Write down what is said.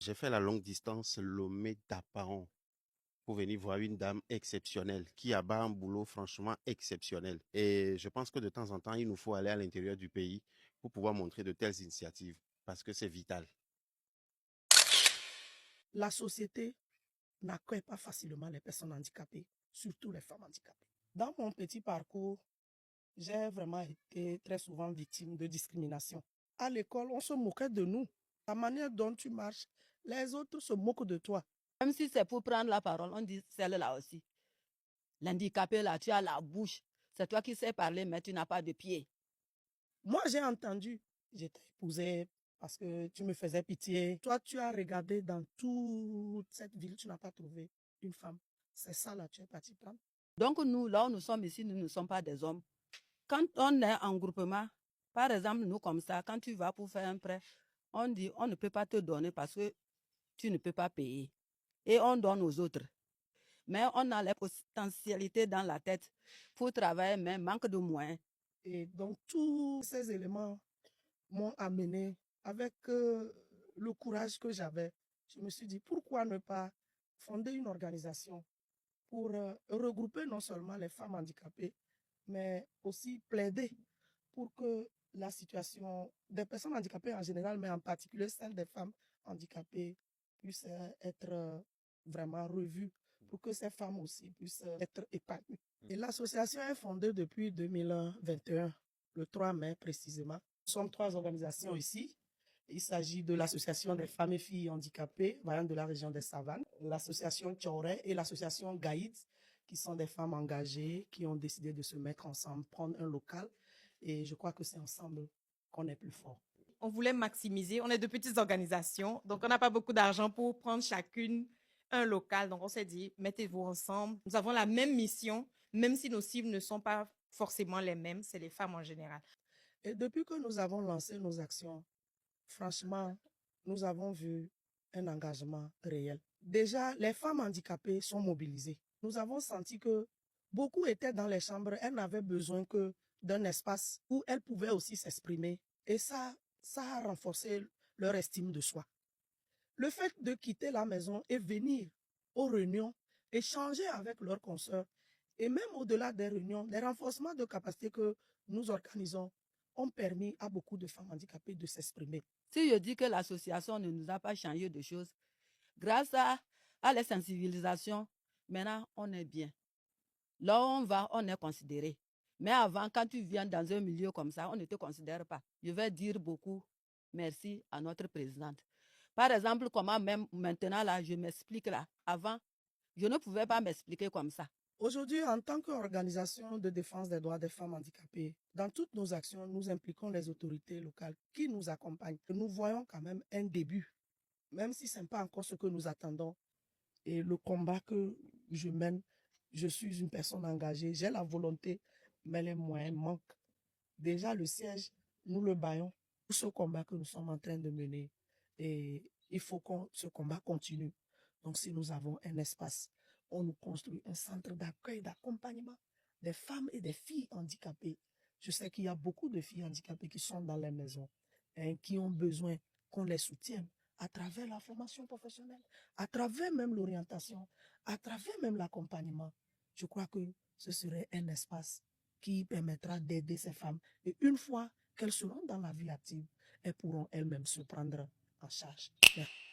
J'ai fait la longue distance Lomé-Taparon pour venir voir une dame exceptionnelle qui abat un boulot franchement exceptionnel. Et je pense que de temps en temps, il nous faut aller à l'intérieur du pays pour pouvoir montrer de telles initiatives parce que c'est vital. La société n'accueille pas facilement les personnes handicapées, surtout les femmes handicapées. Dans mon petit parcours, j'ai vraiment été très souvent victime de discrimination. À l'école, on se moquait de nous. La manière dont tu marches, les autres se moquent de toi. Même si c'est pour prendre la parole, on dit celle-là aussi. L'handicapé, là, tu as la bouche. C'est toi qui sais parler, mais tu n'as pas de pied. Moi, j'ai entendu, j'étais épousée parce que tu me faisais pitié. Toi, tu as regardé dans toute cette ville, tu n'as pas trouvé une femme. C'est ça, là, tu es parti prendre. Donc, nous, là où nous sommes ici, nous ne sommes pas des hommes. Quand on est en groupement, par exemple, nous comme ça, quand tu vas pour faire un prêt, on dit on ne peut pas te donner parce que tu ne peux pas payer. Et on donne aux autres. Mais on a les potentialités dans la tête pour travailler, mais manque de moyens. Et donc, tous ces éléments m'ont amené avec le courage que j'avais. Je me suis dit, pourquoi ne pas fonder une organisation pour regrouper non seulement les femmes handicapées, mais aussi plaider pour que la situation des personnes handicapées en général, mais en particulier celle des femmes handicapées, puisse être vraiment revue, pour que ces femmes aussi puissent être épanouies. Et l'association est fondée depuis 2021, le 3 mai précisément. Nous sommes 3 organisations ici. Il s'agit de l'association des femmes et filles handicapées, variant de la région des Savanes, l'association Tchoré et l'association Gaïd, qui sont des femmes engagées qui ont décidé de se mettre ensemble, prendre un local. Et je crois que c'est ensemble qu'on est plus fort. On voulait maximiser. On est de petites organisations, donc on n'a pas beaucoup d'argent pour prendre chacune un local. Donc on s'est dit, mettez-vous ensemble. Nous avons la même mission, même si nos cibles ne sont pas forcément les mêmes, c'est les femmes en général. Et depuis que nous avons lancé nos actions, franchement, nous avons vu un engagement réel. Déjà, les femmes handicapées sont mobilisées. Nous avons senti que beaucoup étaient dans les chambres, elles n'avaient besoin que d'un espace où elles pouvaient aussi s'exprimer. Et ça a renforcé leur estime de soi. Le fait de quitter la maison et venir aux réunions, échanger avec leurs consoeurs, et même au-delà des réunions, les renforcements de capacité que nous organisons ont permis à beaucoup de femmes handicapées de s'exprimer. Si je dis que l'association ne nous a pas changé de choses, grâce à la sensibilisation, maintenant on est bien. Là où on va, on est considéré. Mais avant, quand tu viens dans un milieu comme ça, on ne te considère pas. Je vais dire beaucoup merci à notre présidente. Par exemple, comment même maintenant, là, je m'explique là. Avant, je ne pouvais pas m'expliquer comme ça. Aujourd'hui, en tant qu'organisation de défense des droits des femmes handicapées, dans toutes nos actions, nous impliquons les autorités locales qui nous accompagnent. Nous voyons quand même un début, même si ce n'est pas encore ce que nous attendons. Et le combat que je mène, je suis une personne engagée, j'ai la volonté, mais les moyens manquent. Déjà, le siège, nous le baillons pour ce combat que nous sommes en train de mener. Et il faut que ce combat continue. Donc, si nous avons un espace, on nous construit un centre d'accueil, d'accompagnement des femmes et des filles handicapées. Je sais qu'il y a beaucoup de filles handicapées qui sont dans les maisons et qui ont besoin qu'on les soutienne à travers la formation professionnelle, à travers même l'orientation, à travers même l'accompagnement. Je crois que ce serait un espace qui permettra d'aider ces femmes. Et une fois qu'elles seront dans la vie active, elles pourront elles-mêmes se prendre en charge. Merci.